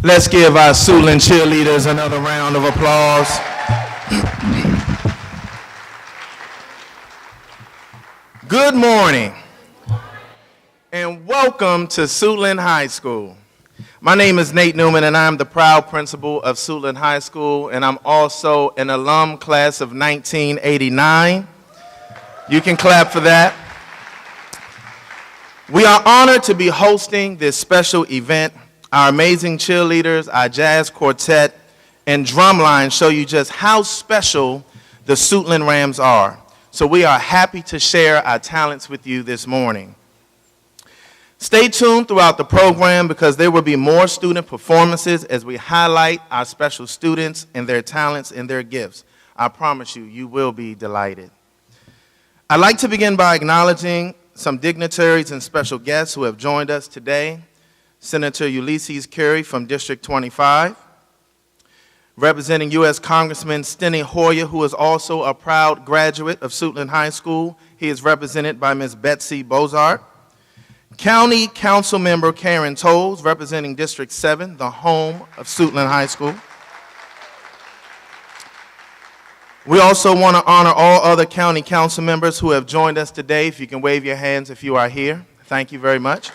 Let's give our Suitland cheerleaders another round of applause. Good morning, and welcome to Suitland High School. My name is Nate Newman, and I'm the proud principal of Suitland High School, and I'm also an alum class of 1989. You can clap for that. We are honored to be hosting this special event. Our amazing cheerleaders, our jazz quartet, and drumline show you just how special the Suitland Rams are. So we are happy to share our talents with you this morning. Stay tuned throughout the program because there will be more student performances as we highlight our special students and their talents and their gifts. I promise you, you will be delighted. I'd like to begin by acknowledging some dignitaries and special guests who have joined us today. Senator Ulysses Curry from District 25, representing U.S. Congressman Steny Hoyer, who is also a proud graduate of Suitland High School. He is represented by Ms. Betsy Bozart. County Council Member Karen Tolles, representing District 7, the home of Suitland High School. We also want to honor all other county council members who have joined us today. If you can wave your hands if you are here. Thank you very much.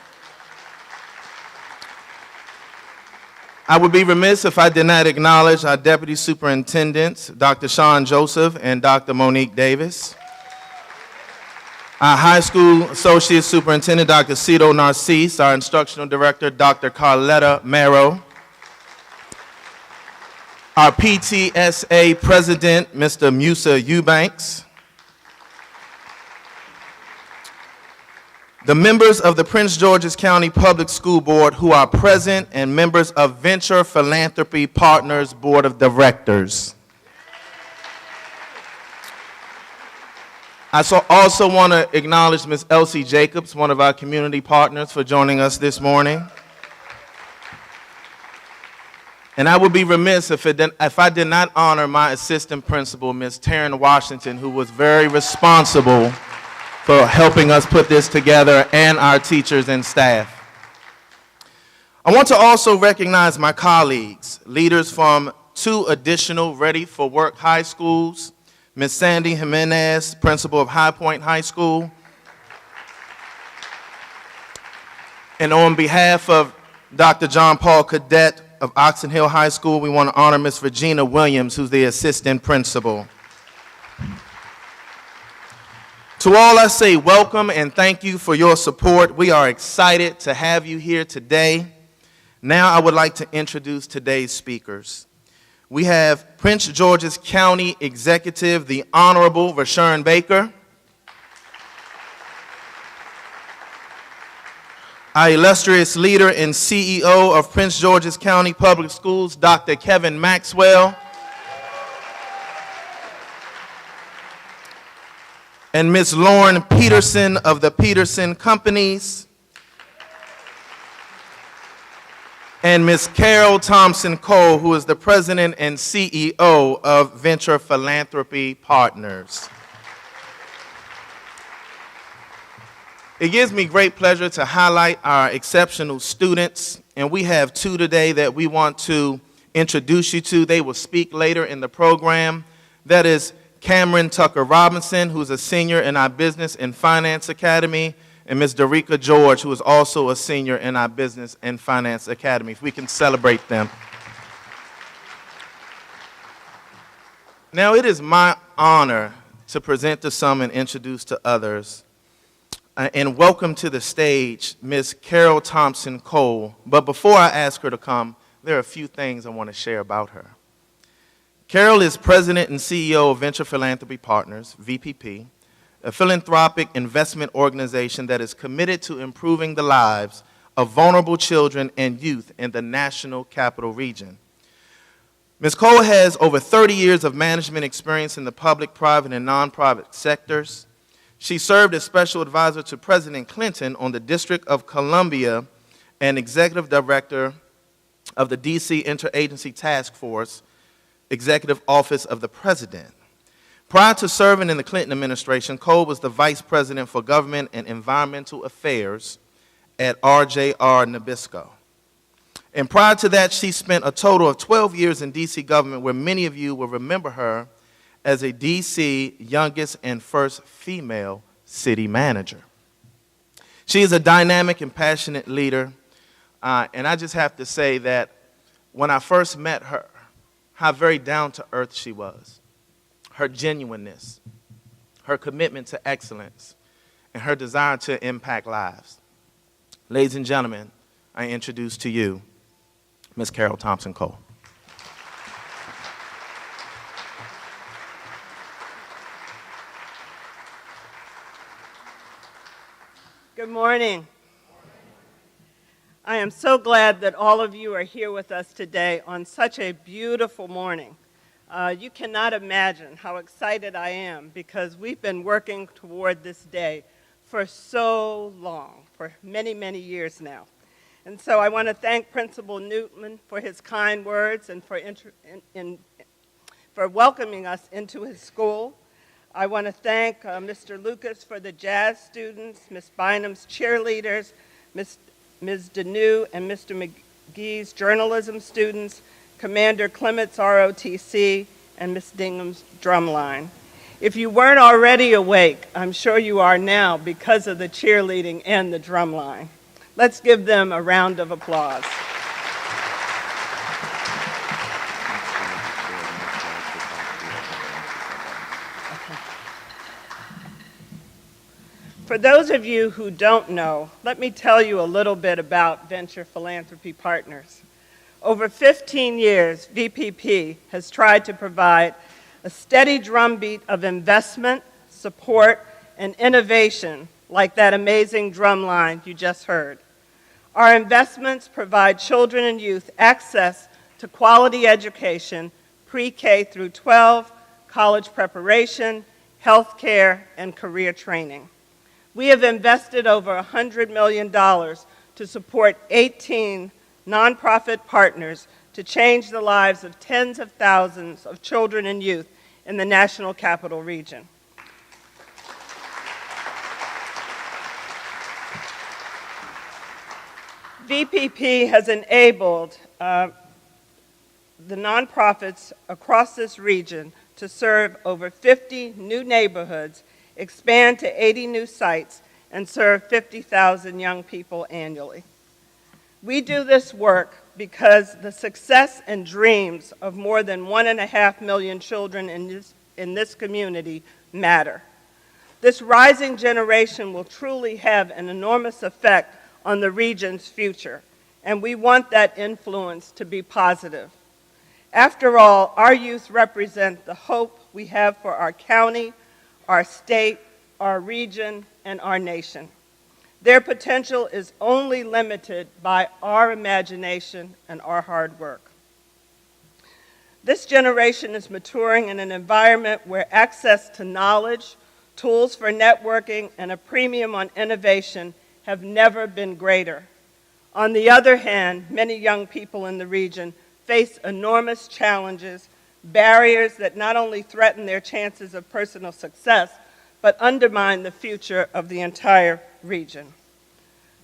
I would be remiss if I did not acknowledge our Deputy Superintendents, Dr. Sean Joseph and Dr. Monique Davis. Our High School Associate Superintendent, Dr. Cito Narcisse, our Instructional Director, Dr. Carletta Marrow. Our PTSA President, Mr. Musa Eubanks. The members of the Prince George's County Public School Board who are present and members of Venture Philanthropy Partners Board of Directors. I also want to acknowledge Ms. Elsie Jacobs, one of our community partners, for joining us this morning. And I would be remiss if I did not honor my assistant principal, Ms. Taryn Washington, who was very responsible for helping us put this together, and our teachers and staff. I want to also recognize my colleagues, leaders from 2 additional Ready for Work high schools, Ms. Sandy Jimenez, principal of High Point High School. And on behalf of Dr. John Paul Cadet of Oxon Hill High School, we want to honor Ms. Regina Williams, who's the assistant principal. To all I say welcome and thank you for your support. We are excited to have you here today. Now I would like to introduce today's speakers. We have Prince George's County Executive, the Honorable Rashawn Baker. Our illustrious leader and CEO of Prince George's County Public Schools, Dr. Kevin Maxwell. And Ms. Lauren Peterson of the Peterson Companies, and Ms. Carol Thompson Cole, who is the President and CEO of Venture Philanthropy Partners. It gives me great pleasure to highlight our exceptional students, and we have 2 today that we want to introduce you to. They will speak later in the program. That is Cameron Tucker Robinson, who's a senior in our Business and Finance Academy, and Ms. Darica George, who is also a senior in our Business and Finance Academy. If we can celebrate them. Now, it is my honor to present to some and introduce to others. And welcome to the stage, Ms. Carol Thompson Cole. But before I ask her to come, there are a few things I want to share about her. Carol is President and CEO of Venture Philanthropy Partners, VPP, a philanthropic investment organization that is committed to improving the lives of vulnerable children and youth in the National Capital Region. Ms. Cole has over 30 years of management experience in the public, private, and nonprofit sectors. She served as special advisor to President Clinton on the District of Columbia and executive director of the D.C. Interagency Task Force, Executive Office of the President. Prior to serving in the Clinton administration, Cole was the Vice President for Government and Environmental Affairs at RJR Nabisco. And prior to that, she spent a total of 12 years in D.C. government, where many of you will remember her as a D.C. youngest and first female city manager. She is a dynamic and passionate leader, and I just have to say that when I first met her, how very down-to-earth she was, her genuineness, her commitment to excellence, and her desire to impact lives. Ladies and gentlemen, I introduce to you Ms. Carol Thompson Cole. Good morning. I am so glad that all of you are here with us today on such a beautiful morning. You cannot imagine how excited I am because we've been working toward this day for so long, for many, many years now. And so I want to thank Principal Newtman for his kind words and for welcoming us into his school. I want to thank Mr. Lucas for the jazz students, Ms. Bynum's cheerleaders, Ms. Deneau and Mr. McGee's journalism students, Commander Clement's ROTC, and Ms. Dingham's drumline. If you weren't already awake, I'm sure you are now because of the cheerleading and the drumline. Let's give them a round of applause. For those of you who don't know, let me tell you a little bit about Venture Philanthropy Partners. Over 15 years, VPP has tried to provide a steady drumbeat of investment, support, and innovation like that amazing drumline you just heard. Our investments provide children and youth access to quality education, pre-K through 12, college preparation, health care, and career training. We have invested over $100 million to support 18 nonprofit partners to change the lives of tens of thousands of children and youth in the National Capital Region. VPP has enabled the nonprofits across this region to serve over 50 new neighborhoods, expand to 80 new sites, and serve 50,000 young people annually. We do this work because the success and dreams of more than 1.5 million children in this community matter. This rising generation will truly have an enormous effect on the region's future, and we want that influence to be positive. After all, our youth represent the hope we have for our county, our state, our region, and our nation. Their potential is only limited by our imagination and our hard work. This generation is maturing in an environment where access to knowledge, tools for networking, and a premium on innovation have never been greater. On the other hand, many young people in the region face enormous challenges, barriers that not only threaten their chances of personal success, but undermine the future of the entire region.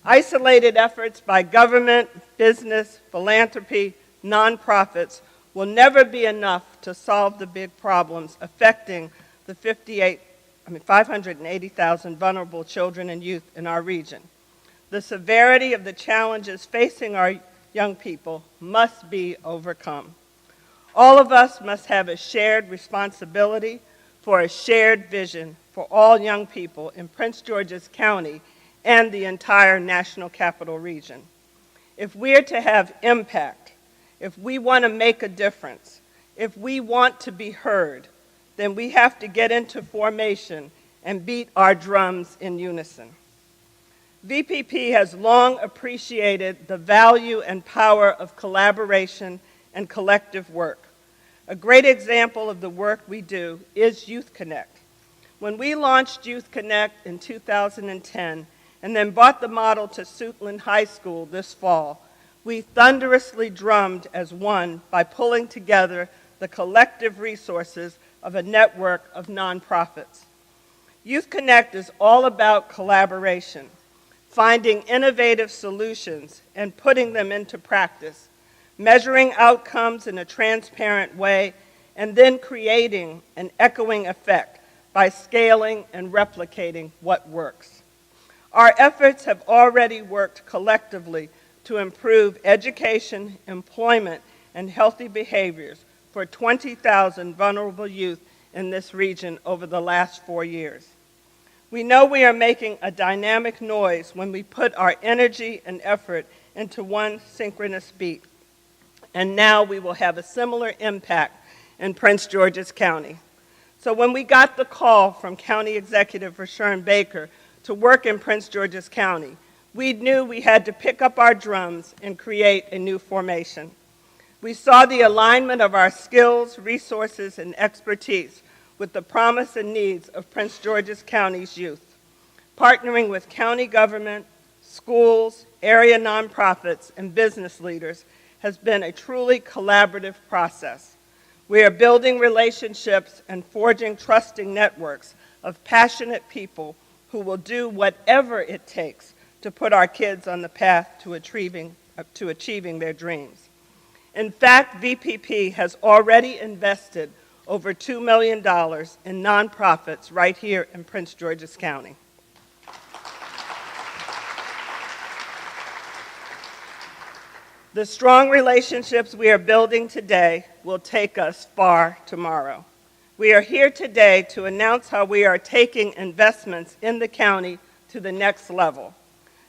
Isolated efforts by government, business, philanthropy, nonprofits will never be enough to solve the big problems affecting the 580,000 vulnerable children and youth in our region. The severity of the challenges facing our young people must be overcome. All of us must have a shared responsibility for a shared vision for all young people in Prince George's County and the entire National Capital Region. If we're to have impact, if we want to make a difference, if we want to be heard, then we have to get into formation and beat our drums in unison. VPP has long appreciated the value and power of collaboration and collective work. A great example of the work we do is Youth Connect. When we launched Youth Connect in 2010 and then brought the model to Suitland High School this fall, we thunderously drummed as one by pulling together the collective resources of a network of nonprofits. Youth Connect is all about collaboration. finding innovative solutions and putting them into practice, measuring outcomes in a transparent way, and then creating an echoing effect by scaling and replicating what works. Our efforts have already worked collectively to improve education, employment, and healthy behaviors for 20,000 vulnerable youth in this region over the last 4 years. We know we are making a dynamic noise when we put our energy and effort into one synchronous beat. And now we will have a similar impact in Prince George's County. So when we got the call from County Executive Rashawn Baker to work in Prince George's County, we knew we had to pick up our drums and create a new formation. We saw the alignment of our skills, resources, and expertise with the promise and needs of Prince George's County's youth. Partnering with county government, schools, area nonprofits, and business leaders has been a truly collaborative process. We are building relationships and forging trusting networks of passionate people who will do whatever it takes to put our kids on the path to achieving their dreams. In fact, VPP has already invested over $2 million in nonprofits right here in Prince George's County. The strong relationships we are building today will take us far tomorrow. We are here today to announce how we are taking investments in the county to the next level.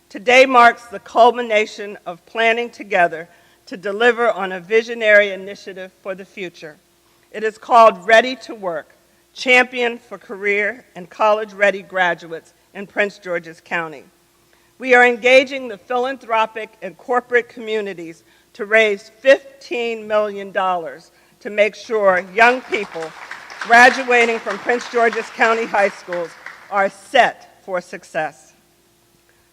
Today marks the culmination of planning together to deliver on a visionary initiative for the future. It is called Ready to Work, Champion for Career and College-Ready Graduates in Prince George's County. We are engaging the philanthropic and corporate communities to raise $15 million to make sure young people graduating from Prince George's County high schools are set for success.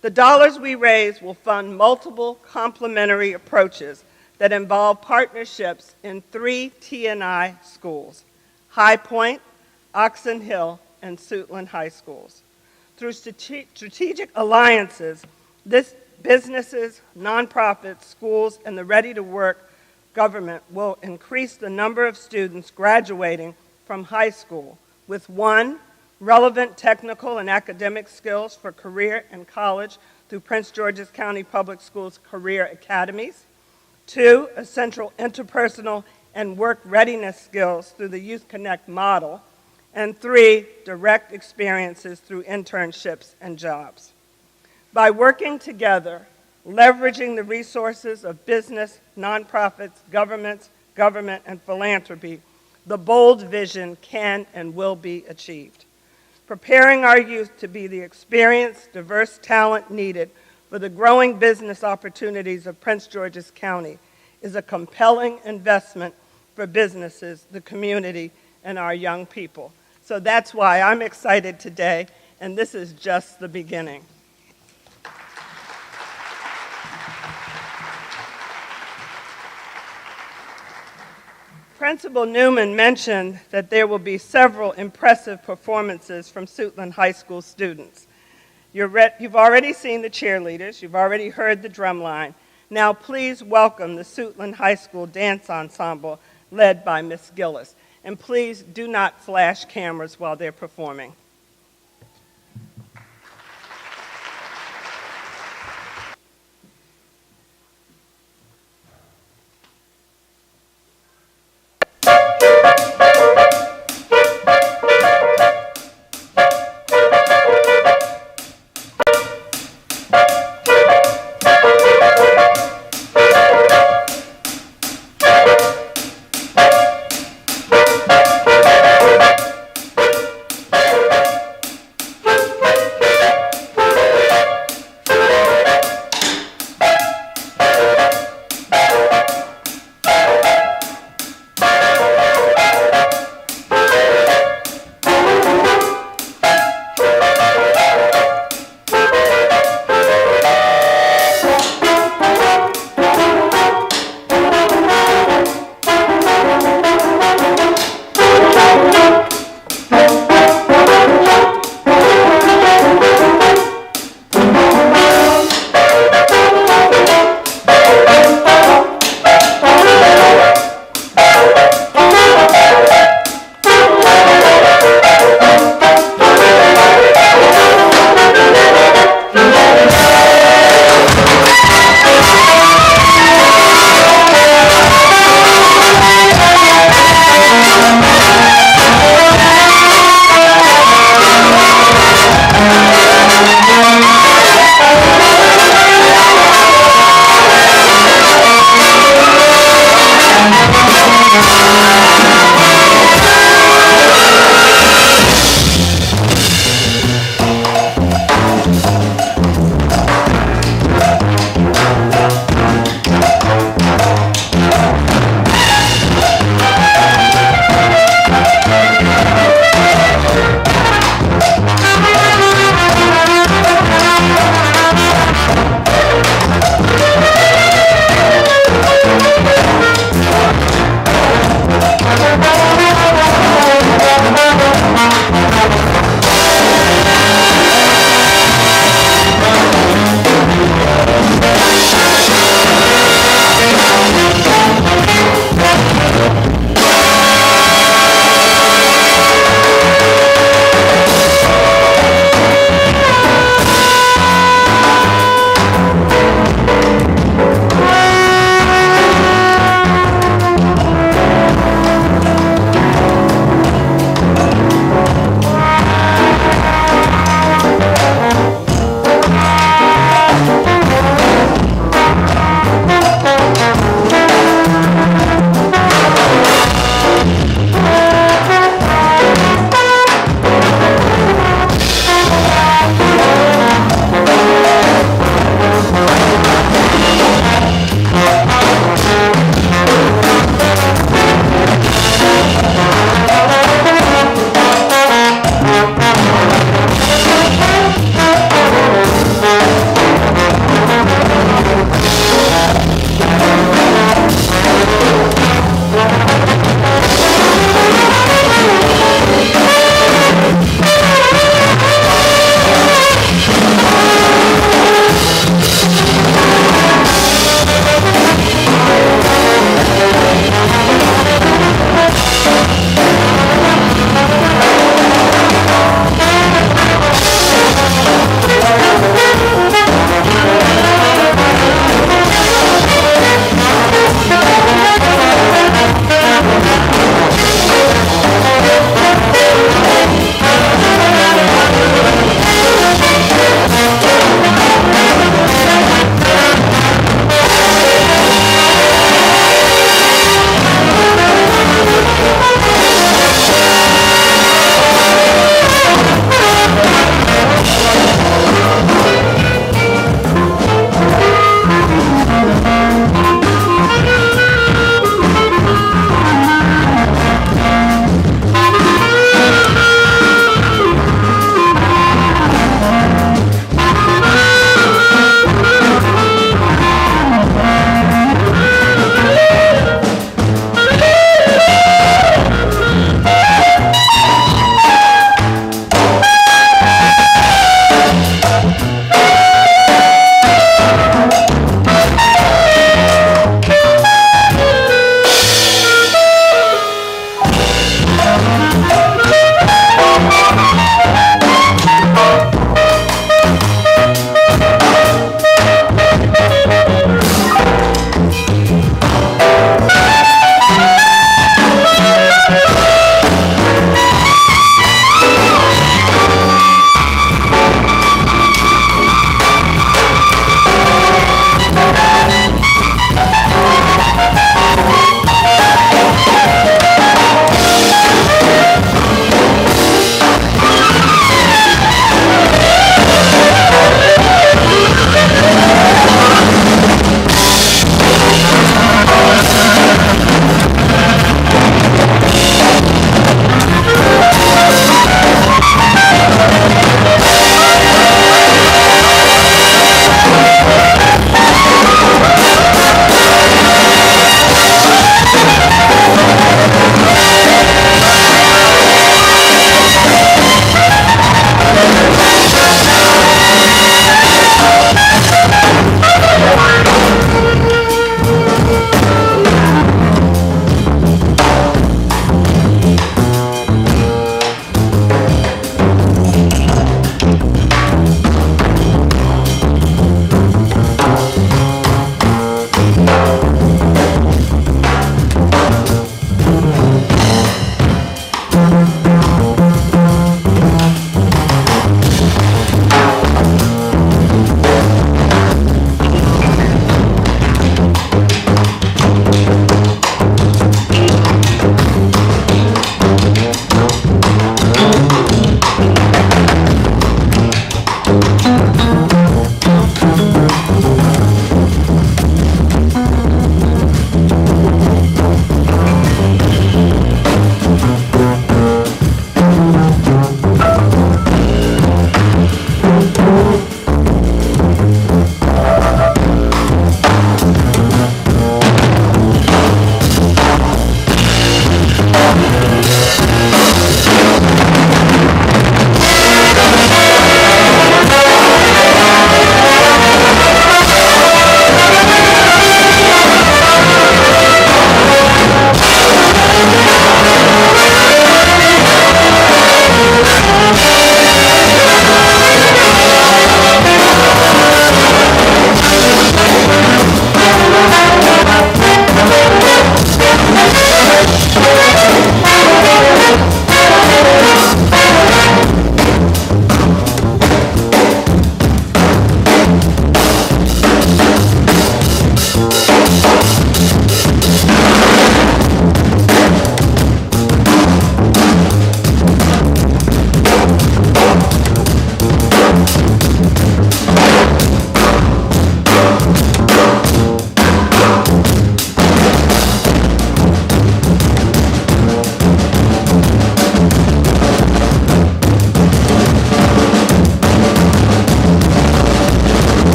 The dollars we raise will fund multiple complementary approaches that involve partnerships in 3 T&I schools: High Point, Oxon Hill, and Suitland High Schools. Through strategic alliances, businesses, nonprofits, schools, and the Ready to Work government will increase the number of students graduating from high school with 1, relevant technical and academic skills for career and college through Prince George's County Public Schools Career Academies, 2, essential interpersonal and work readiness skills through the Youth Connect model, and 3, direct experiences through internships and jobs. By working together, leveraging the resources of business, nonprofits, government, and philanthropy, the bold vision can and will be achieved. Preparing our youth to be the experienced, diverse talent needed for the growing business opportunities of Prince George's County is a compelling investment for businesses, the community, and our young people. So that's why I'm excited today, and this is just the beginning. Principal Newman mentioned that there will be several impressive performances from Suitland High School students. You've already seen the cheerleaders. You've already heard the drumline. Now please welcome the Suitland High School Dance Ensemble led by Miss Gillis. And please do not flash cameras while they're performing.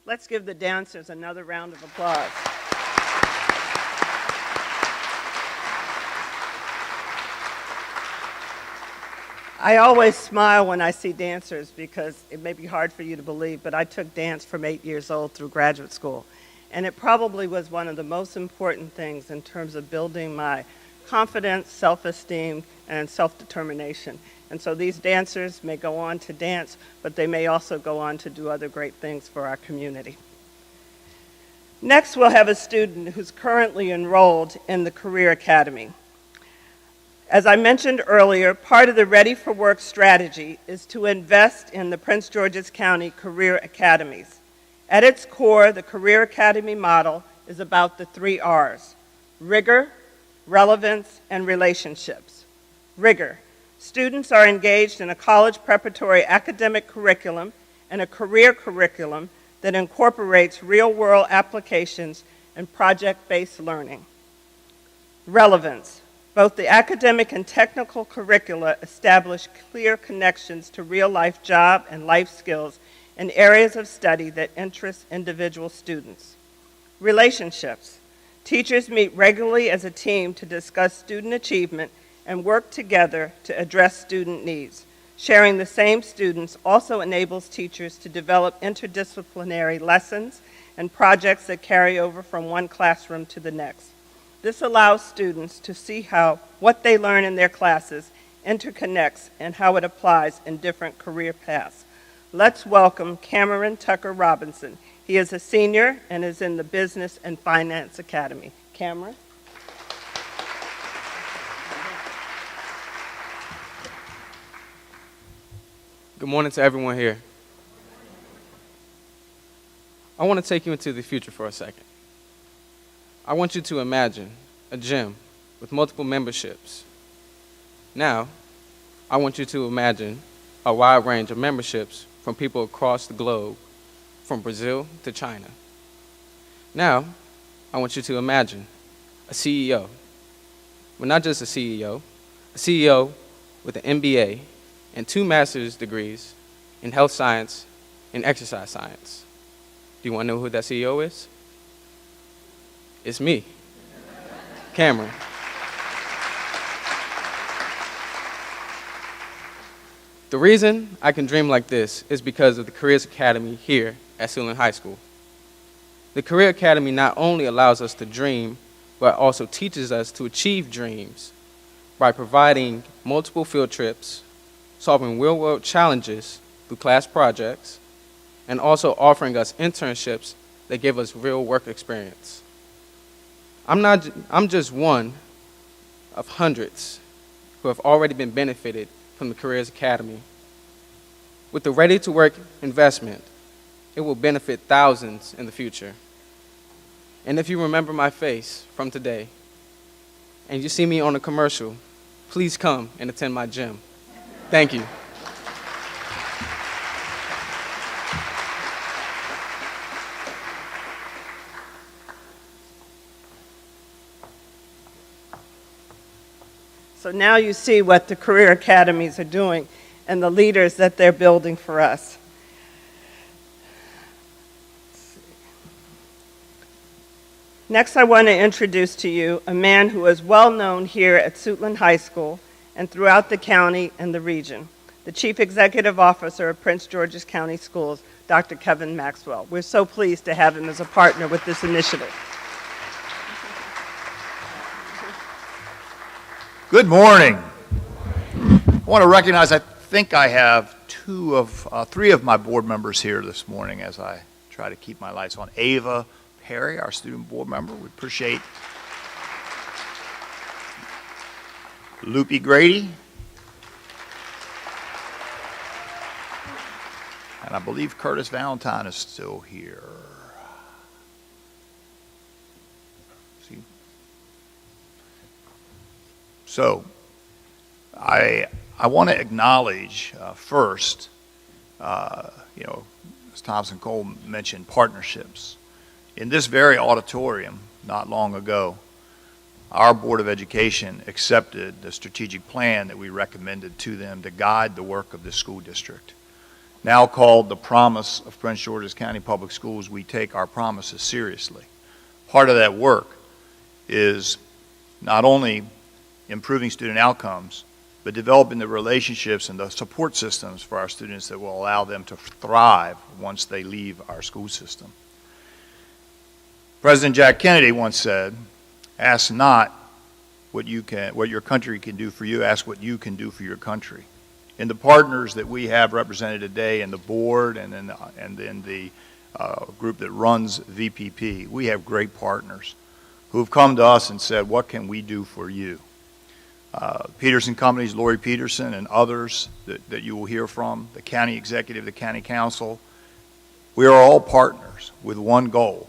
Let's give the dancers another round of applause. I always smile when I see dancers because it may be hard for you to believe, but I took dance from 8 years old through graduate school. And it probably was one of the most important things in terms of building my confidence, self-esteem, and self-determination. And so these dancers may go on to dance, but they may also go on to do other great things for our community. Next, we'll have a student who's currently enrolled in the Career Academy. As I mentioned earlier, part of the Ready for Work strategy is to invest in the Prince George's County Career Academies. At its core, the Career Academy model is about the 3 R's: rigor, relevance, and relationships. Rigor. Students are engaged in a college preparatory academic curriculum and a career curriculum that incorporates real-world applications and project-based learning. Relevance. Both the academic and technical curricula establish clear connections to real-life job and life skills in areas of study that interest individual students. Relationships. Teachers meet regularly as a team to discuss student achievement and work together to address student needs. Sharing the same students also enables teachers to develop interdisciplinary lessons and projects that carry over from one classroom to the next. This allows students to see how what they learn in their classes interconnects and how it applies in different career paths. Let's welcome Cameron Tucker Robinson. He is a senior and is in the Business and Finance Academy. Cameron? Good morning to everyone here. I want to take you into the future for a second. I want you to imagine a gym with multiple memberships. Now, I want you to imagine a wide range of memberships from people across the globe, from Brazil to China. Now, I want you to imagine a CEO. Well, not just a CEO with an MBA and 2 master's degrees in health science and exercise science. Do you want to know who that CEO is? It's me, Cameron. The reason I can dream like this is because of the Careers Academy here at Siouxland High School. The Career Academy not only allows us to dream, but also teaches us to achieve dreams by providing multiple field trips, solving real-world challenges through class projects, and also offering us internships that give us real work experience. I'm just one of hundreds who have already been benefited from the Careers Academy. With the Ready to Work investment, it will benefit thousands in the future. And if you remember my face from today, and you see me on a commercial, please come and attend my gym. Thank you. So now you see what the career academies are doing and the leaders that they're building for us. Next, I want to introduce to you a man who is well known here at Siouxland High School and throughout the county and the region, the Chief Executive Officer of Prince George's County Schools, Dr. Kevin Maxwell. We're so pleased to have him as a partner with this initiative. Good morning. I want to recognize, I think I have three of my board members here this morning as I try to keep my lights on. Ava Perry, our student board member, we appreciate. Loopy Grady. And I believe Curtis Valentine is still here. See? So, I want to acknowledge first, as Thompson Cole mentioned, partnerships. In this very auditorium, not long ago, our Board of Education accepted the strategic plan that we recommended to them to guide the work of the school district. now called the Promise of Prince George's County Public Schools, we take our promises seriously. Part of that work is not only improving student outcomes, but developing the relationships and the support systems for our students that will allow them to thrive once they leave our school system. President Jack Kennedy once said, "Ask not what your country can do for you, ask what you can do for your country." And the partners that we have represented today in the board and in the group that runs VPP, we have great partners who have come to us and said, "What can we do for you?" Peterson Companies, Lori Peterson, and others that you will hear from, the county executive, the county council, we are all partners with one goal: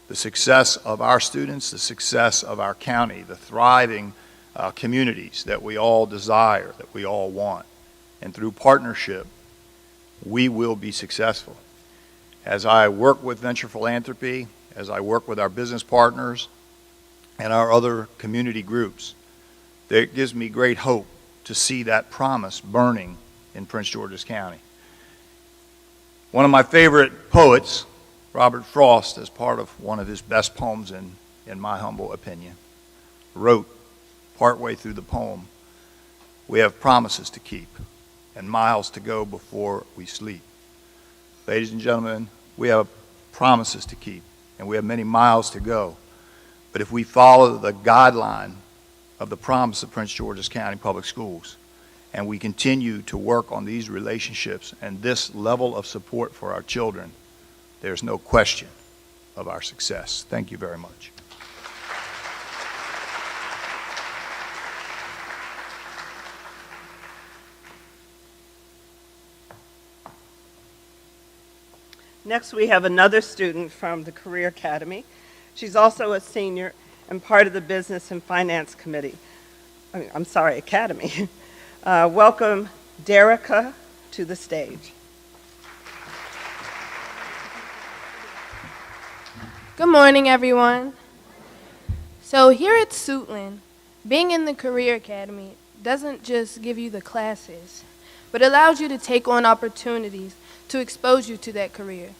the success of our students, the success of our county, the thriving communities that we all desire, that we all want. And through partnership, we will be successful. As I work with Venture Philanthropy, as I work with our business partners and our other community groups, it gives me great hope to see that promise burning in Prince George's County. One of my favorite poets, Robert Frost, as part of one of his best poems in my humble opinion, wrote partway through the poem, "We have promises to keep and miles to go before we sleep." Ladies and gentlemen, we have promises to keep and we have many miles to go. But if we follow the guideline of the promise of Prince George's County Public Schools, and we continue to work on these relationships and this level of support for our children, there's no question of our success. Thank you very much. Next, we have another student from the Career Academy. She's also a senior and part of the Business and Finance Committee. Academy. Welcome, Derica, to the stage. Good morning, everyone. So here at Suitland, being in the Career Academy doesn't just give you the classes, but allows you to take on opportunities to expose you to that career.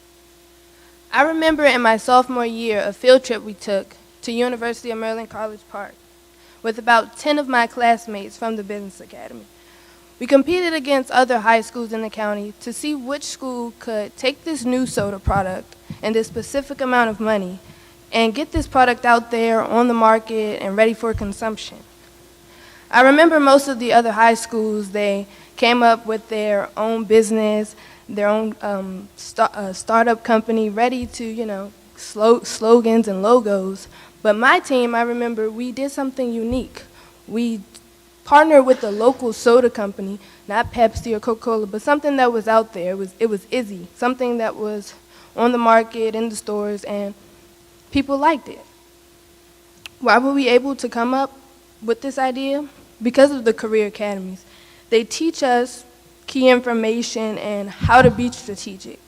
I remember in my sophomore year a field trip we took to University of Maryland College Park with about 10 of my classmates from the Business Academy. We competed against other high schools in the county to see which school could take this new soda product and this specific amount of money and get this product out there on the market and ready for consumption. I remember most of the other high schools, they came up with their own business, their own startup company ready to, slogans and logos. But my team, I remember we did something unique. We partnered with a local soda company, not Pepsi or Coca-Cola, but something that was out there. It was Izzy, something that was on the market, in the stores, and people liked it. Why were we able to come up with this idea? Because of the career academies. They teach us key information and how to be strategic.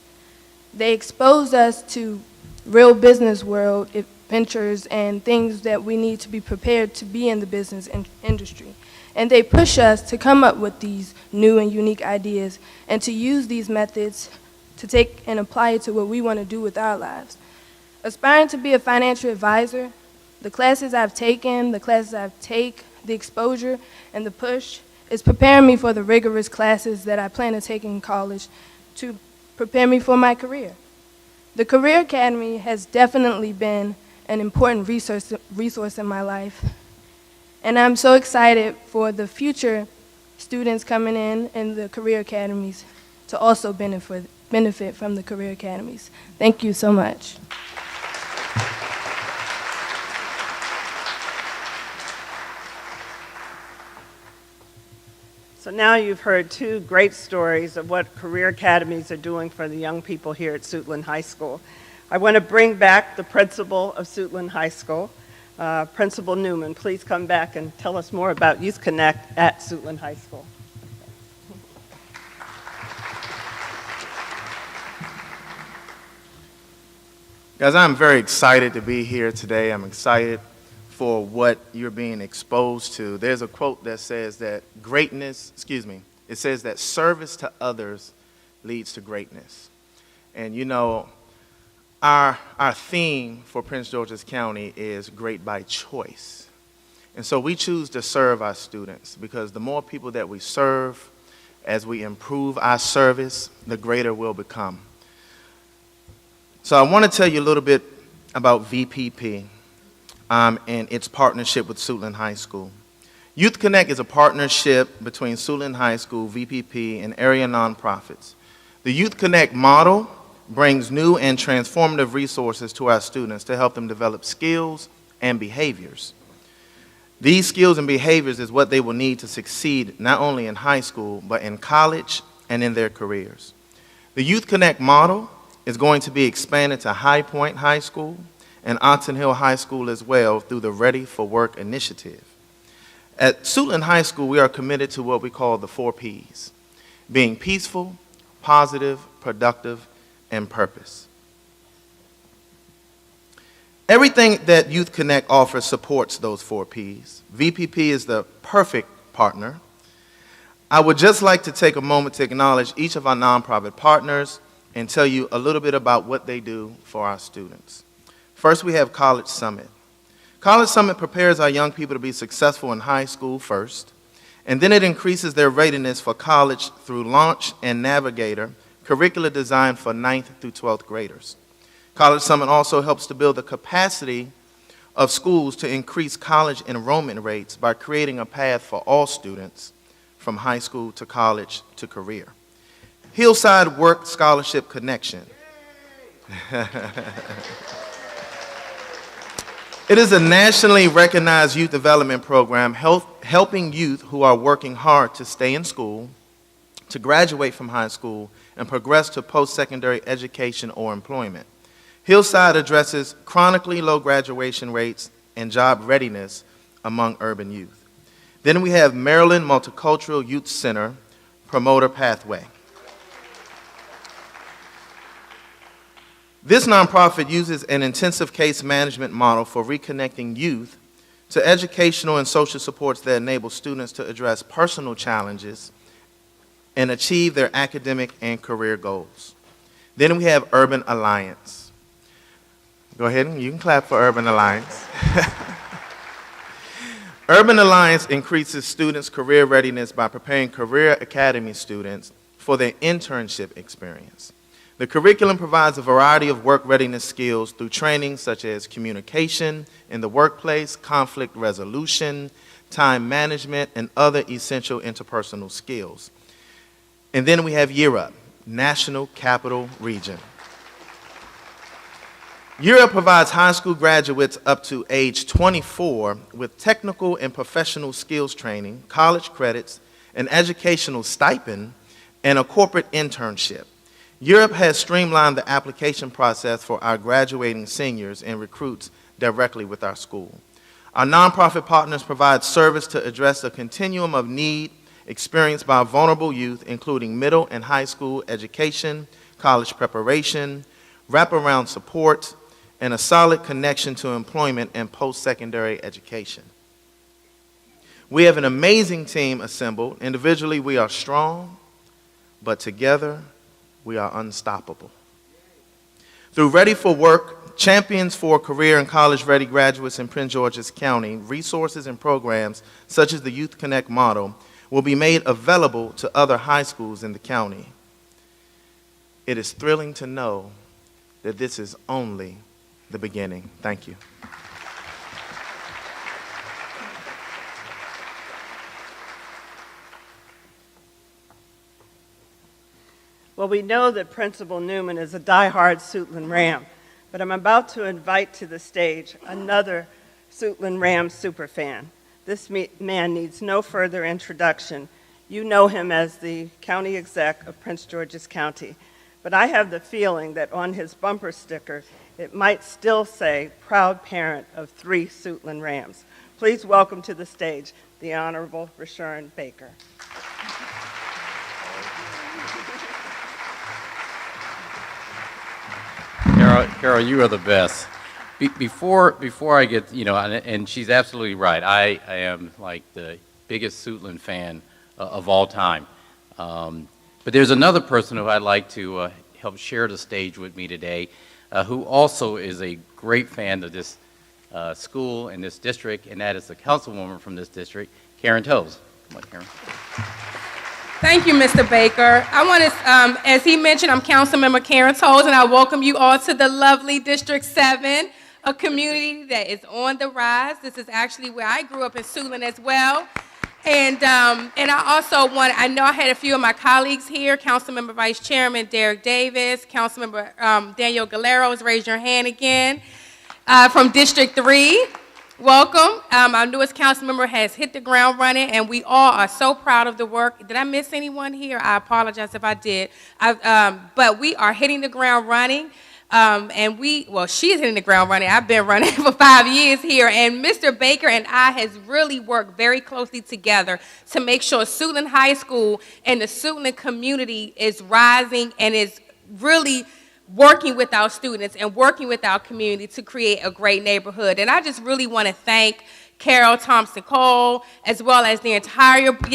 They expose us to real business world ventures and things that we need to be prepared to be in the business industry. And they push us to come up with these new and unique ideas and to use these methods to take and apply it to what we want to do with our lives. Aspiring to be a financial advisor, the classes I've taken, the exposure and the push is preparing me for the rigorous classes that I plan to take in college to prepare me for my career. The Career Academy has definitely been an important resource in my life. And I'm so excited for the future students coming in the career academies to also benefit from the career academies. Thank you so much. So now you've heard two great stories of what career academies are doing for the young people here at Suitland High School. I want to bring back the principal of Suitland High School, Principal Newman. Please come back and tell us more about Youth Connect at Suitland High School. Guys, I'm very excited to be here today. I'm excited for what you're being exposed to. There's a quote that says that it says that service to others leads to greatness. And you know, our theme for Prince George's County is great by choice. And so we choose to serve our students because the more people that we serve, as we improve our service, the greater we'll become. So I want to tell you a little bit about VPP and its partnership with Suitland High School. Youth Connect is a partnership between Suitland High School, VPP, and area nonprofits. The Youth Connect model brings new and transformative resources to our students to help them develop skills and behaviors. These skills and behaviors is what they will need to succeed not only in high school, but in college and in their careers. The Youth Connect model is going to be expanded to High Point High School and Oxon Hill High School as well through the Ready for Work initiative. At Suitland High School, we are committed to what we call the 4 Ps, being peaceful, positive, productive, and purpose. Everything that Youth Connect offers supports those 4 Ps. VPP is the perfect partner. I would just like to take a moment to acknowledge each of our nonprofit partners and tell you a little bit about what they do for our students. First, we have College Summit. College Summit prepares our young people to be successful in high school first, and then it increases their readiness for college through Launch and Navigator, curricula designed for 9th through 12th graders. College Summit also helps to build the capacity of schools to increase college enrollment rates by creating a path for all students from high school to college to career. Hillside Work Scholarship Connection. It is a nationally recognized youth development program helping youth who are working hard to stay in school, to graduate from high school, and progress to post-secondary education or employment. Hillside addresses chronically low graduation rates and job readiness among urban youth. Then we have Maryland Multicultural Youth Center Promoter Pathway. This nonprofit uses an intensive case management model for reconnecting youth to educational and social supports that enable students to address personal challenges and achieve their academic and career goals. Then we have Urban Alliance. Go ahead and you can clap for Urban Alliance. Urban Alliance increases students' career readiness by preparing Career Academy students for their internship experience. The curriculum provides a variety of work readiness skills through training such as communication in the workplace, conflict resolution, time management, and other essential interpersonal skills. And then we have Year Up, National Capital Region. Year Up provides high school graduates up to age 24 with technical and professional skills training, college credits, an educational stipend, and a corporate internship. Year Up has streamlined the application process for our graduating seniors and recruits directly with our school. Our nonprofit partners provide service to address a continuum of need experienced by vulnerable youth, including middle and high school education, college preparation, wraparound support, and a solid connection to employment and post-secondary education. We have an amazing team assembled. Individually, we are strong, but together, we are unstoppable. Through Ready for Work, Champions for Career and College-Ready Graduates in Prince George's County, resources and programs such as the Youth Connect model will be made available to other high schools in the county. It is thrilling to know that this is only the beginning. Thank you. Well, we know that Principal Newman is a diehard Suitland Ram, but I'm about to invite to the stage another Suitland Ram superfan. This man needs no further introduction. You know him as the county exec of Prince George's County, but I have the feeling that on his bumper sticker, it might still say, proud parent of 3 Suitland Rams. Please welcome to the stage the Honorable Rashawn Baker. Carol, you are the best. Before I get, and she's absolutely right. I am like the biggest Suitland fan of all time. But But there's another person who I'd like to help share the stage with me today, who also is a great fan of this school and this district, and that is the councilwoman from this district, Karen Toes. Come on, Karen. Thank you, Mr. Baker. I want to, as he mentioned, I'm Councilmember Karen Toles, and I welcome you all to the lovely District 7, a community that is on the rise. This is actually where I grew up in Suitland as well. And I also I know I had a few of my colleagues here, Councilmember Vice Chairman Derek Davis, Councilmember Daniel Galeros, raise your hand again, from District 3. Welcome. Our newest council member has hit the ground running, and we all are so proud of the work. Did I miss anyone here? I apologize if I did. But we are hitting the ground running, and she's hitting the ground running. I've been running for 5 years here, and Mr. Baker and I has really worked very closely together to make sure Suitland High School and the Suitland community is rising and is really working with our students and working with our community to create a great neighborhood. And I just really want to thank Carol Thompson Cole, as well as the entire board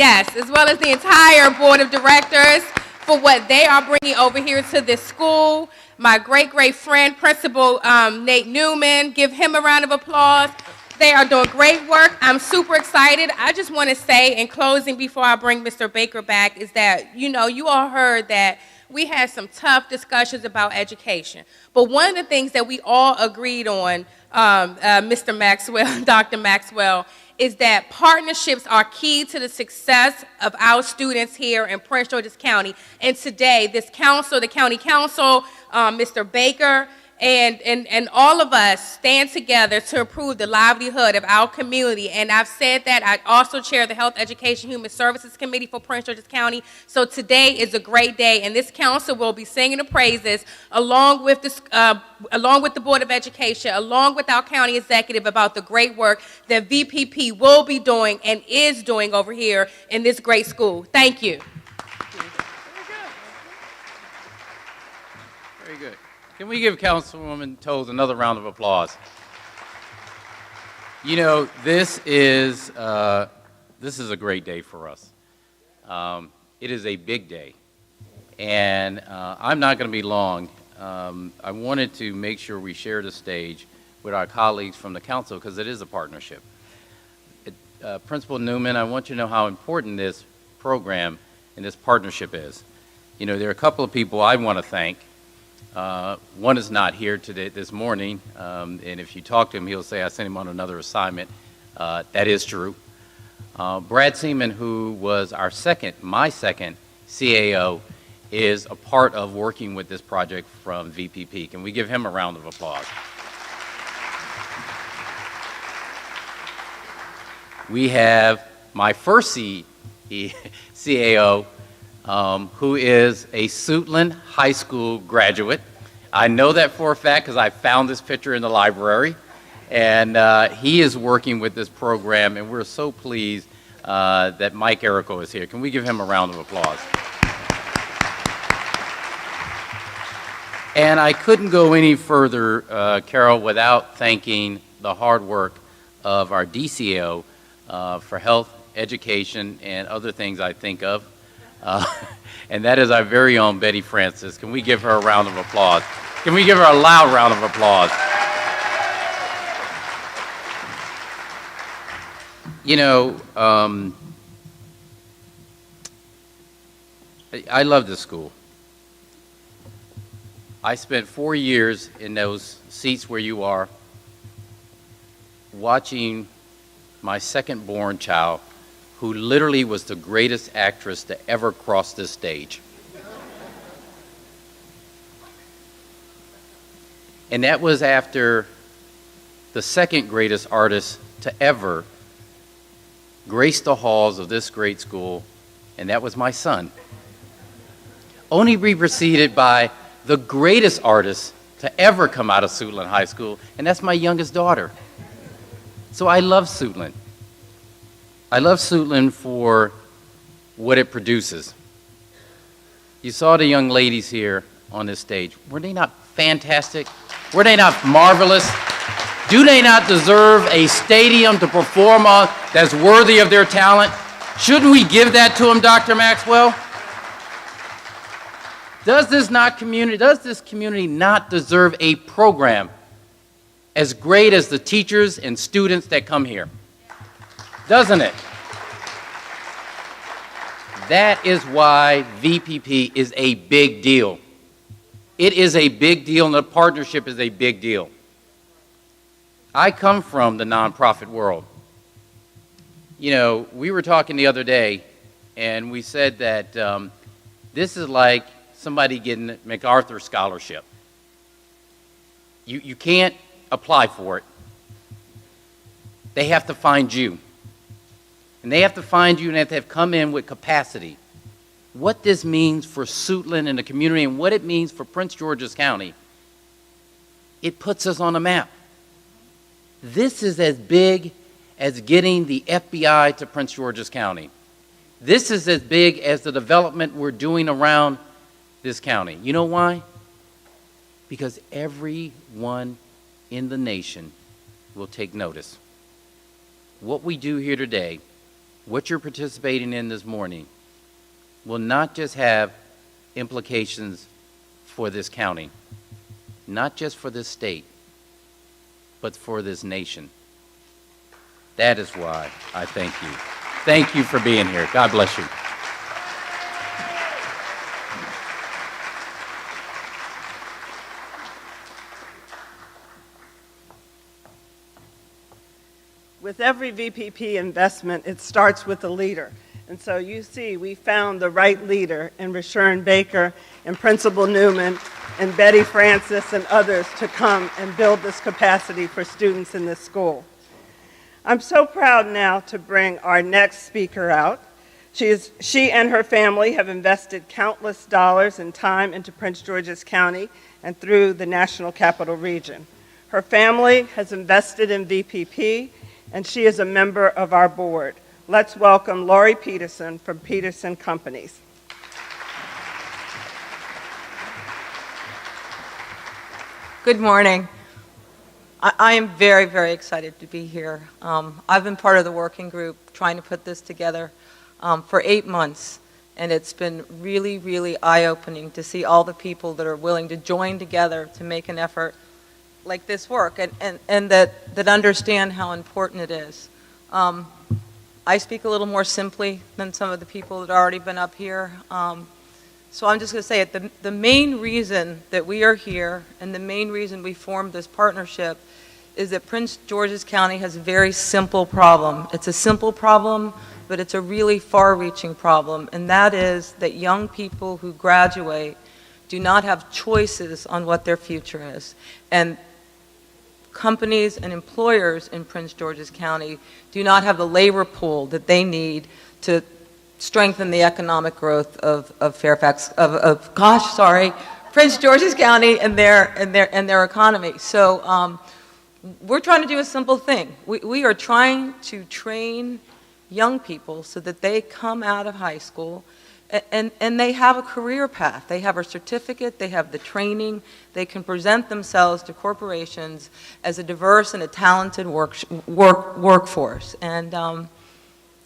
of directors for what they are bringing over here to this school. My great friend, Principal Nate Newman, give him a round of applause. They are doing great work. I'm super excited. I just want to say in closing, before I bring Mr. Baker back, is that, you all heard that we had some tough discussions about education. But one of the things that we all agreed on, Mr. Maxwell, Dr. Maxwell, is that partnerships are key to the success of our students here in Prince George's County. And today, this council, the county council, Mr. Baker, and all of us stand together to improve the livelihood of our community. And I've said that. I also chair the Health, Education, Human Services Committee for Prince George's County. So today is a great day, and this council will be singing the praises along with the Board of Education, along with our county executive, about the great work that VPP will be doing and is doing over here in this great school. Thank you. Very good. Can we give Councilwoman Toles another round of applause? This is a great day for us. It is a big day, and I'm not going to be long. I wanted to make sure we share the stage with our colleagues from the council, because it is a partnership. Principal Newman, I want you to know how important this program and this partnership is. There are a couple of people I want to thank. One is not here today this morning, and if you talk to him, he'll say I sent him on another assignment. That is true. Brad Seaman, who was my second CAO, is a part of working with this project from VPP. Can we give him a round of applause? We have my first CAO, who is a Suitland High School graduate. I know that for a fact because I found this picture in the library. And he is working with this program, and we're so pleased that Mike Errico is here. Can we give him a round of applause? And I couldn't go any further, Carol, without thanking the hard work of our DCO for health, education, and other things I think of. And that is our very own Betty Francis. Can we give her a round of applause? Can we give her a loud round of applause? I love this school. I spent 4 years in those seats where you are, watching my second-born child, who literally was the greatest actress to ever cross this stage. And that was after the second greatest artist to ever grace the halls of this great school, and that was my son. Only be preceded by the greatest artist to ever come out of Suitland High School, and that's my youngest daughter. So I love Suitland. I love Suitland for what it produces. You saw the young ladies here on this stage. Were they not fantastic? Were they not marvelous? Do they not deserve a stadium to perform on that's worthy of their talent? Shouldn't we give that to them, Dr. Maxwell? Does this community not deserve a program as great as the teachers and students that come here? Doesn't it? That is why VPP is a big deal. It is a big deal, and the partnership is a big deal. I come from the nonprofit world. You know, we were talking the other day, and we said that this is like somebody getting a MacArthur scholarship. You can't apply for it. They have to find you. And they have to find you, and they have to have come in with capacity. What this means for Suitland and the community, and what it means for Prince George's County, it puts us on a map. This is as big as getting the FBI to Prince George's County. This is as big as the development we're doing around this county. You know why? Because everyone in the nation will take notice. What we do here today, what you're participating in this morning, will not just have implications for this county, not just for this state, but for this nation. That is why I thank you. Thank you for being here. God bless you. With every VPP investment, it starts with a leader. And so you see, we found the right leader in Rashern Baker and Principal Newman and Betty Francis and others to come and build this capacity for students in this school. I'm so proud now to bring our next speaker out. She and her family have invested countless dollars and time into Prince George's County and through the National Capital Region. Her family has invested in VPP, and she is a member of our board. Let's welcome Lori Peterson from Peterson Companies. Good morning. I am very, very excited to be here. I've been part of the working group trying to put this together for 8 months, and it's been really, really eye-opening to see all the people that are willing to join together to make an effort like this work, and that understand how important it is. I speak a little more simply than some of the people that have already been up here. So I'm just going to say it. The main reason that we are here and the main reason we formed this partnership is that Prince George's County has a very simple problem. It's a simple problem, but it's a really far-reaching problem, and that is that young people who graduate do not have choices on what their future is. And companies and employers in Prince George's County do not have the labor pool that they need to strengthen the economic growth of Prince George's County and their economy. So we're trying to do a simple thing. We are trying to train young people so that they come out of high school and they have a career path. They have a certificate, they have the training, they can present themselves to corporations as a diverse and a talented workforce. And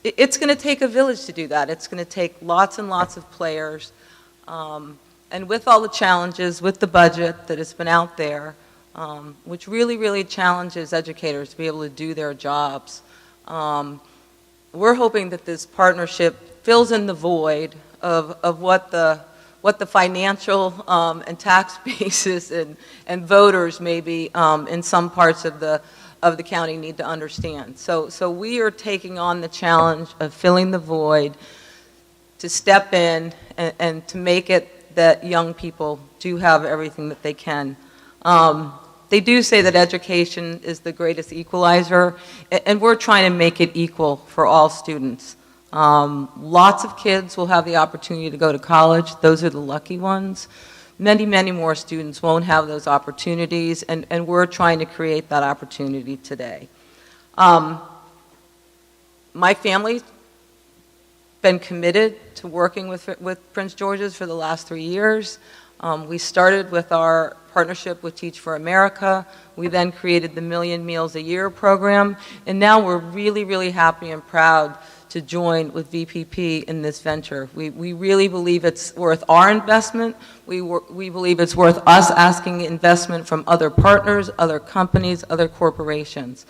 it's going to take a village to do that. It's going to take lots and lots of players. And with all the challenges, with the budget that has been out there, which really, really challenges educators to be able to do their jobs, we're hoping that this partnership fills in the void of what the financial and tax basis and voters maybe in some parts of the county need to understand. So we are taking on the challenge of filling the void, to step in and to make it that young people do have everything that they can. They do say that education is the greatest equalizer, and we're trying to make it equal for all students. Lots of kids will have the opportunity to go to college. Those are the lucky ones. Many, many more students won't have those opportunities, and we're trying to create that opportunity today. My family's been committed to working with Prince George's for the last 3 years. We started with our partnership with Teach for America. We then created the Million Meals a Year program, and now we're really, really happy and proud to join with VPP in this venture. We really believe it's worth our investment. We believe it's worth us asking investment from other partners, other companies, other corporations.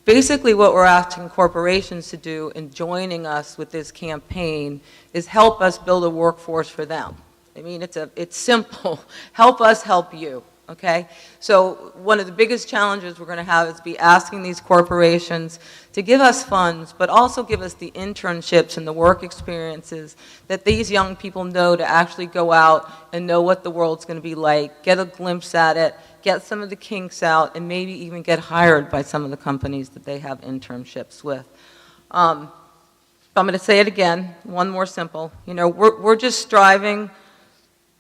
Basically, what we're asking corporations to do in joining us with this campaign is help us build a workforce for them. I mean, it's simple. Help us help you, okay? So one of the biggest challenges we're going to have is be asking these corporations to give us funds, but also give us the internships and the work experiences that these young people know to actually go out and know what the world's going to be like, get a glimpse at it, get some of the kinks out, and maybe even get hired by some of the companies that they have internships with. I'm going to say it again, one more simple. You know, we're just striving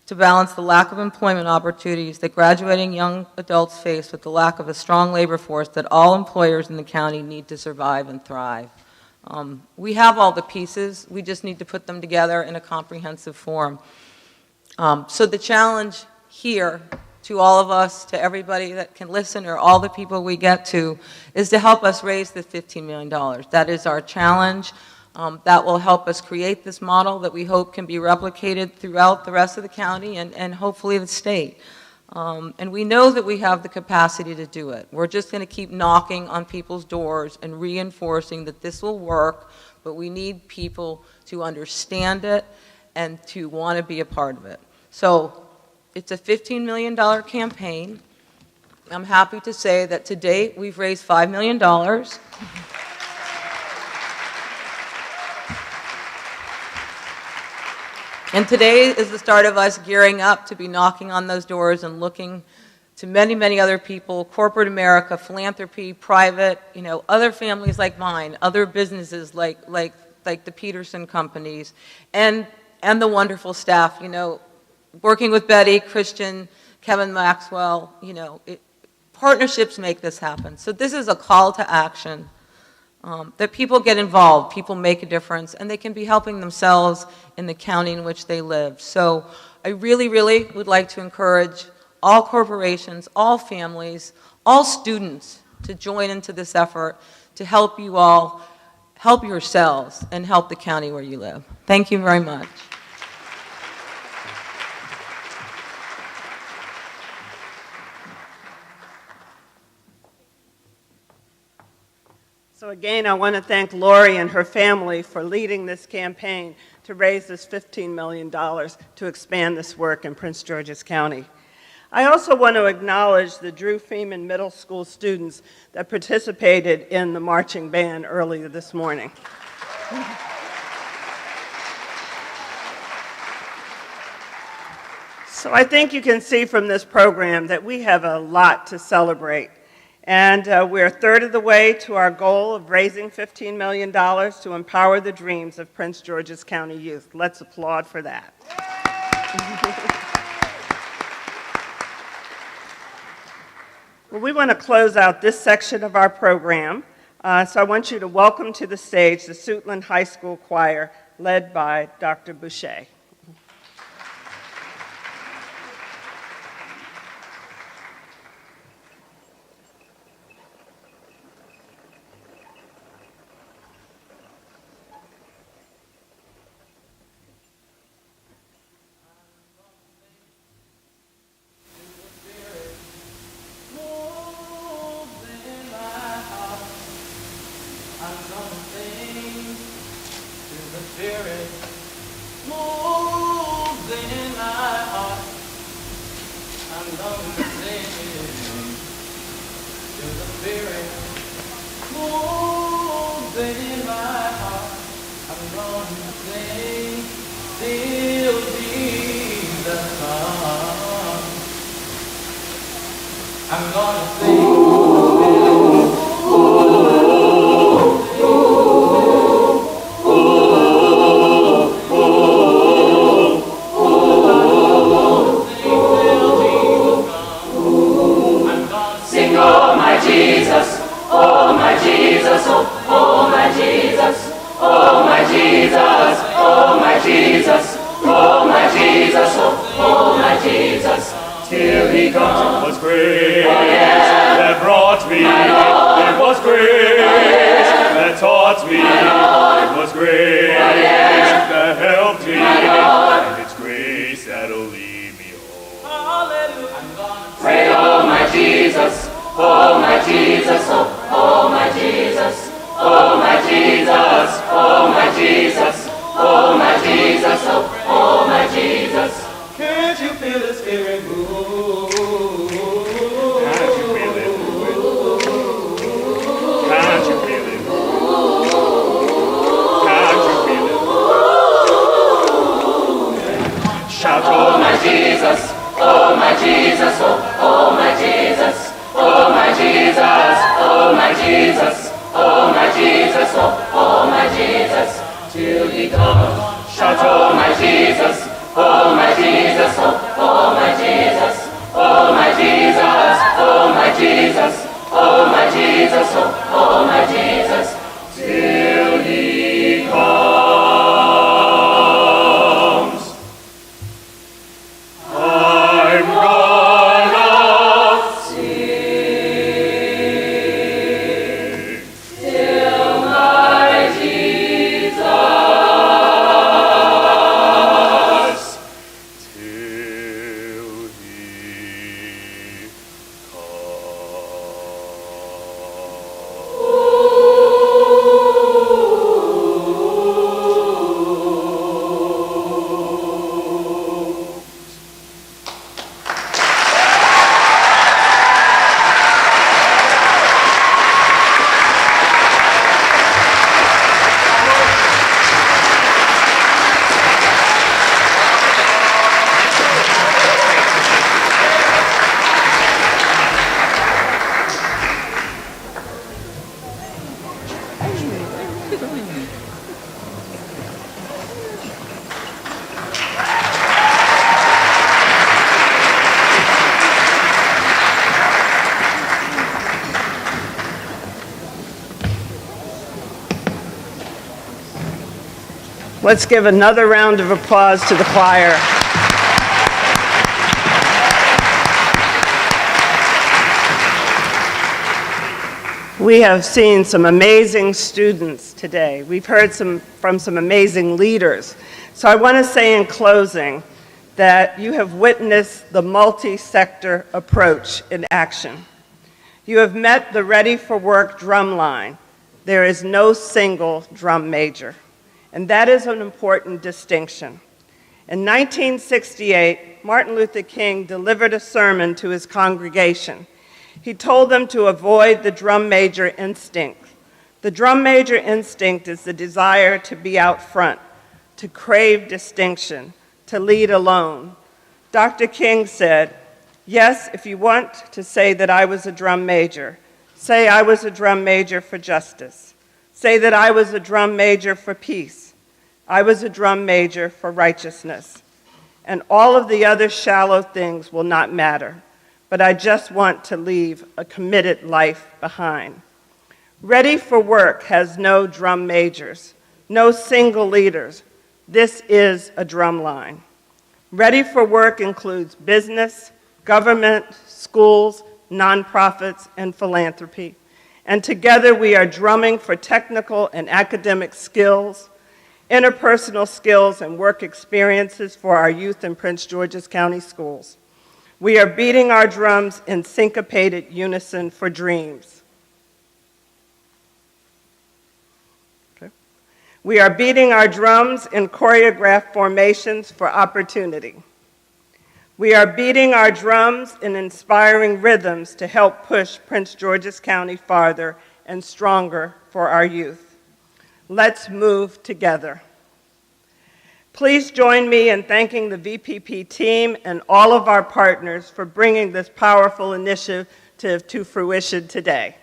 to balance the lack of employment opportunities that graduating young adults face with the lack of a strong labor force that all employers in the county need to survive and thrive. We have all the pieces, we just need to put them together in a comprehensive form. So the challenge here to all of us, to everybody that can listen, or all the people we get to, is to help us raise the $15 million. That is our challenge. That will help us create this model that we hope can be replicated throughout the rest of the county and hopefully the state. And we know that we have the capacity to do it. We're just going to keep knocking on people's doors and reinforcing that this will work, but we need people to understand it and to want to be a part of it. So it's a $15 million campaign. I'm happy to say that to date we've raised $5 million. And today is the start of us gearing up to be knocking on those doors and looking to many, many other people, corporate America, philanthropy, private, you know, other families like mine, other businesses like the Peterson companies, and the wonderful staff, you know, working with Betty, Christian, Kevin Maxwell, you know, partnerships make this happen. So this is a call to action. That people get involved, people make a difference, and they can be helping themselves in the county in which they live. So I really, really would like to encourage all corporations, all families, all students to join into this effort to help you all, help yourselves, and help the county where you live. Thank you very much. So again, I want to thank Lori and her family for leading this campaign to raise this $15 million to expand this work in Prince George's County. I also want to acknowledge the Drew Freeman Middle School students that participated in the marching band earlier this morning. So I think you can see from this program that we have a lot to celebrate. And we're a third of the way to our goal of raising $15 million to empower the dreams of Prince George's County youth. Let's applaud for that. Well, we want to close out this section of our program. So I want you to welcome to the stage the Suitland High School Choir, led by Dr. Boucher. It was grace that taught me was grace that helped me, and it's grace that'll lead me home. Pray, oh my Jesus, oh my Jesus, oh my Jesus, oh my Jesus, oh my Jesus, oh my Jesus, oh my Jesus. Can't you feel the Spirit move? Can't you feel it move? Can't you feel it move? Can't you feel it move? Shout, oh my Jesus, oh my Jesus, oh my Jesus, oh my Jesus, oh my Jesus, oh my Jesus, oh my Jesus, till he comes. Shout, oh my Jesus, oh my Jesus, oh my Jesus, oh my Jesus, oh my Jesus, oh my Jesus, oh my Jesus, till he comes. I'm gonna sing till my Jesus, till he Let's give another round of applause to the choir. We have seen some amazing students today. We've heard from some amazing leaders. So I want to say in closing that you have witnessed the multi-sector approach in action. You have met the Ready for Work drum line. There is no single drum major. And that is an important distinction. In 1968, Martin Luther King delivered a sermon to his congregation. He told them to avoid the drum major instinct. The drum major instinct is the desire to be out front, to crave distinction, to lead alone. Dr. King said, yes, if you want to say that I was a drum major, say I was a drum major for justice. Say that I was a drum major for peace. I was a drum major for righteousness. And all of the other shallow things will not matter, but I just want to leave a committed life behind. Ready for Work has no drum majors, no single leaders. This is a drum line. Ready for Work includes business, government, schools, nonprofits, and philanthropy. And together we are drumming for technical and academic skills, interpersonal skills, and work experiences for our youth in Prince George's County schools. We are beating our drums in syncopated unison for dreams. Okay. We are beating our drums in choreographed formations for opportunity. We are beating our drums in inspiring rhythms to help push Prince George's County farther and stronger for our youth. Let's move together. Please join me in thanking the VPP team and all of our partners for bringing this powerful initiative to fruition today.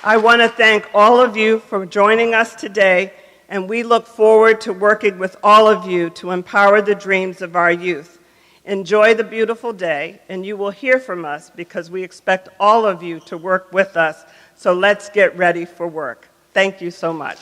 I want to thank all of you for joining us today, and we look forward to working with all of you to empower the dreams of our youth. Enjoy the beautiful day, and you will hear from us because we expect all of you to work with us. So let's get ready for work. Thank you so much.